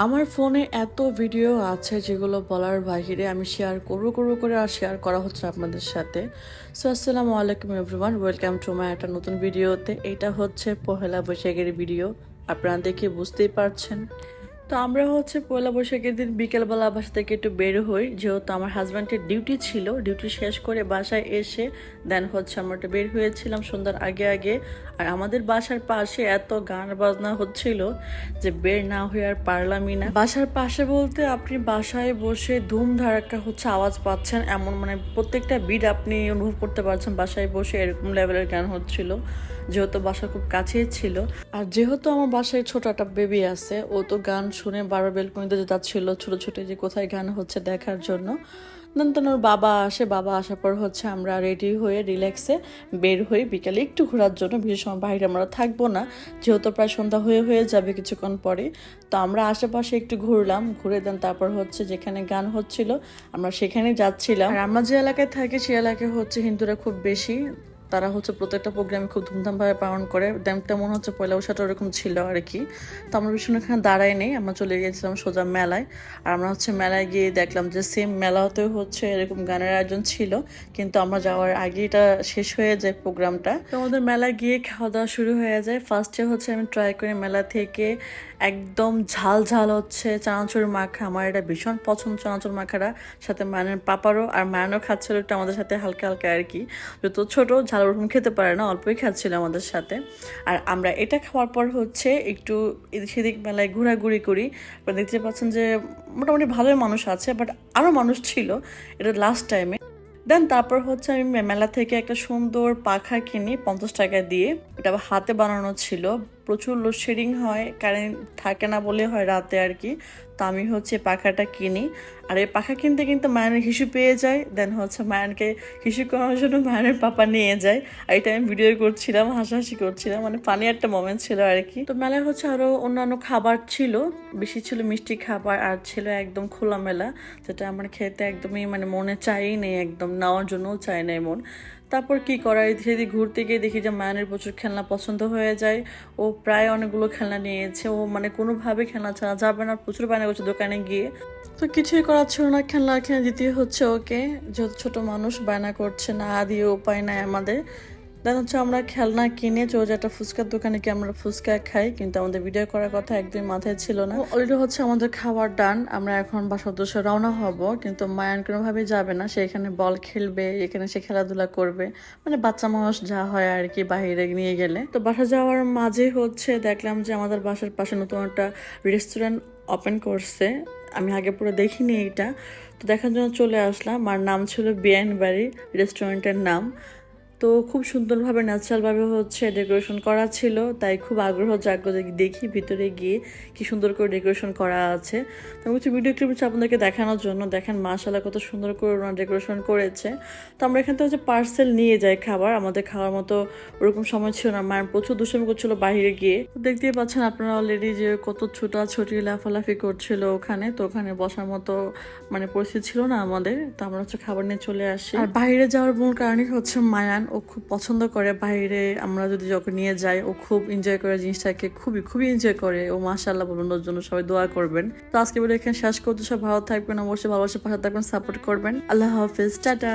আমার ফোনে এত ভিডিও আছে যেগুলো বলার বাহিরে আমি শেয়ার করবো করে আর শেয়ার করা হচ্ছে আপনাদের সাথে। সো আসসালামু আলাইকুম এভরিওয়ান, ওয়েলকাম টু মাই একটা নতুন ভিডিওতে। এটা হচ্ছে পহেলা বৈশাখের ভিডিও, আপনারা দেখে বুঝতেই পারছেন। তো আমরা হচ্ছে পয়লা বৈশাখের দিন বিকেলবেলা বাসা থেকে একটু বের হই, যেহেতু আমার হাজব্যান্ডের ডিউটি ছিল। ডিউটি শেষ করে বাসায় এসে দেন হচ্ছে আমরা একটু বের হয়েছিলাম সন্ধ্যার আগে আগে। আর আমাদের বাসার পাশে এত গান বাজনা হচ্ছিল যে বের না হয়ে আর পারলামই না। বাসার পাশে বলতে আপনি বাসায় বসে ধুম ধারাক্কা হচ্ছে আওয়াজ পাচ্ছেন, এমন মানে প্রত্যেকটা বিট আপনি অনুভব করতে পারছেন বাসায় বসে, এরকম লেভেলের গান হচ্ছিল। যেহেতু বাসা খুব কাছেই ছিল, আর যেহেতু আমার বাসায় ছোট একটা বেবি আছে, ও তো গান শুনে বারবার বেলকনিতে যাচ্ছিল ছোট ছোট যে কোথায় গান হচ্ছে দেখার জন্য। দেন ওর বাবা আসে, বাবা আসার পর হচ্ছে আমরা রেডি হয়ে রিল্যাক্সে বের হই বিকালে একটু ঘোরার জন্য। বিশেষ সময় বাইরে আমরা থাকবো না, যেহেতু প্রায় সন্ধ্যা হয়ে যাবে কিছুক্ষণ পরে। তো আমরা আশেপাশে একটু ঘুরলাম, ঘুরে দেন তারপর হচ্ছে যেখানে গান হচ্ছিল আমরা সেখানে যাচ্ছিলাম। আর আমরা যে এলাকায় থাকি সেই এলাকায় হচ্ছে হিন্দুরা খুব বেশি, তারা হচ্ছে প্রত্যেকটা প্রোগ্রামে খুব ধুমধামভাবে পালন করে। তেমন হচ্ছে পয়লা বৈশাখটা ওরকম ছিল আর কি। তো আমরা ভীষণ এখানে দাঁড়াই নেই, আমরা চলে গিয়েছিলাম সোজা মেলায়। আর আমরা হচ্ছে মেলায় গিয়ে দেখলাম যে সেম মেলাতেও হচ্ছে এরকম গানের আয়োজন ছিল, কিন্তু আমরা যাওয়ার আগে এটা শেষ হয়ে যায় প্রোগ্রামটা। তো আমাদের মেলায় গিয়ে খাওয়া দাওয়া শুরু হয়ে যায়। ফার্স্টে হচ্ছে আমি ট্রাই করি মেলা থেকে একদম ঝাল ঝাল হচ্ছে চানাচুর মাখা। আমার এটা ভীষণ পছন্দ চানাচুর মাখাটা, সাথে মায়ের পাপারও। আর মায়ানও খাচ্ছিল একটু আমাদের সাথে হালকা হালকা আর কি, যত ছোট ঝাল ওরকম খেতে পারে না, অল্পই খাচ্ছিল আমাদের সাথে। আর আমরা এটা খাওয়ার পর হচ্ছে একটু এদিক সেদিক মেলায় ঘোরাঘুরি করি। দেখতে পাচ্ছেন যে মোটামুটি ভালোই মানুষ আছে, বাট আরও মানুষ ছিল, এটা লাস্ট টাইমে। দেন তারপর হচ্ছে আমি মেলা থেকে একটা সুন্দর পাখা কিনি 50 টাকা দিয়ে। এটা আবার হাতে বানানো ছিল। প্রচুর লোডশেডিং হয়, কারেন্ট থাকে না বলে হয় রাতে আর কি। তো আমি হচ্ছে পাখাটা কিনি। আর এই পাখা কিনতে কিন্তু মায়ানের হিসু পেয়ে যায়। দেন হচ্ছে মায়ানকে হিসু করানোর জন্য মায়ানের পাপা নিয়ে যায়। আর এটা আমি ভিডিও করছিলাম, হাসাহাসি করছিলাম, মানে ফানি একটা মোমেন্ট ছিল আর কি। তো মেলায় হচ্ছে আরো অন্যান্য খাবার ছিল, বেশি ছিল মিষ্টি খাবার, আর ছিল একদম খোলামেলা, যেটা আমার খেতে একদমই মানে মনে চাই নেই, একদম নেওয়ার জন্যও চাই না এমন। তারপর কি করার, সেদিকে ঘুরতে গিয়ে দেখি যে মায়ানের প্রচুর খেলনা পছন্দ হয়ে যায়। ও প্রায় অনেকগুলো খেলনা নিয়েছে, ও মানে কোনোভাবে খেলনা ছাড়া যাবে না, প্রচুর বায়না করছে দোকানে গিয়ে। তো কিছুই করার ছিল না, খেলনা কিনে দিতে হচ্ছে ওকে, যেহেতু ছোট মানুষ বায়না করছে, না দিয়ে উপায় নাই আমাদের। দেন হচ্ছে আমরা খেলনা কিনে চলে যাই একটা ফুচকার দোকানে, গিয়ে আমরা ফুচকা খাই, কিন্তু আমাদের ভিডিও করার কথা একদমই মাথায় ছিল না। অলরেডি হচ্ছে আমাদের খাবার ডান, আমরা এখন বাসার উদ্দেশ্যে রওনা হব, কিন্তু মায়ান কোনোভাবেই যাবে না। সে এখানে বল খেলবে, এখানে সে খেলাধুলা করবে, মানে বাচ্চা মানুষ যা হয় আর কি বাইরে নিয়ে গেলে। তো বাসা যাওয়ার মাঝে হচ্ছে দেখলাম যে আমাদের বাসার পাশে নতুন একটা রেস্টুরেন্ট ওপেন করছে। আমি আগে পুরো দেখিনি এইটা, তো দেখার জন্য চলে আসলাম। আর নাম ছিল বিয়ান বাড়ি রেস্টুরেন্টের নাম। তো খুব সুন্দরভাবে ন্যাচারালভাবে হচ্ছে ডেকোরেশন করা ছিল, তাই খুব আগ্রহ জাগ্রত দেখি ভিতরে গিয়ে কি সুন্দর করে ডেকোরেশন করা আছে। তো আমি হচ্ছে ভিডিও ক্লিপ আপনাদেরকে দেখানোর জন্য, দেখেন মাশাআল্লাহ কত সুন্দর করে ওনারা ডেকোরেশন করেছে। তো আমরা এখান থেকে হচ্ছে পার্সেল নিয়ে যাই খাবার, আমাদের খাওয়ার মতো ওরকম সময় ছিল না। মায়ের প্রচুর দুষ্টামি করছিল বাইরে গিয়ে, দেখতেই পাচ্ছেন আপনারা অলরেডি যে কত ছোটাছুটি লাফালাফি করছিল ওখানে। তো ওখানে বসার মতো মানে পরিস্থিতি ছিল না আমাদের, তো আমরা হচ্ছে খাবার নিয়ে চলে আসি। আর বাইরে যাওয়ার মূল কারণই হচ্ছে মায়ান, ও খুব পছন্দ করে বাইরে আমরা যদি যখন নিয়ে যাই, ও খুব এনজয় করে জিনিসটাকে, খুবই খুবই এনজয় করে ও। মাশাআল্লাহ বলুন, ওর জন্য সবাই দোয়া করবেন। তো আজকে ভিডিও এখানে শেষ করতে, সব ভালো থাকবেন, অবশ্যই ভালোবাসার পাশে থাকবেন, সাপোর্ট করবেন। আল্লাহ হাফেজ, টাটা।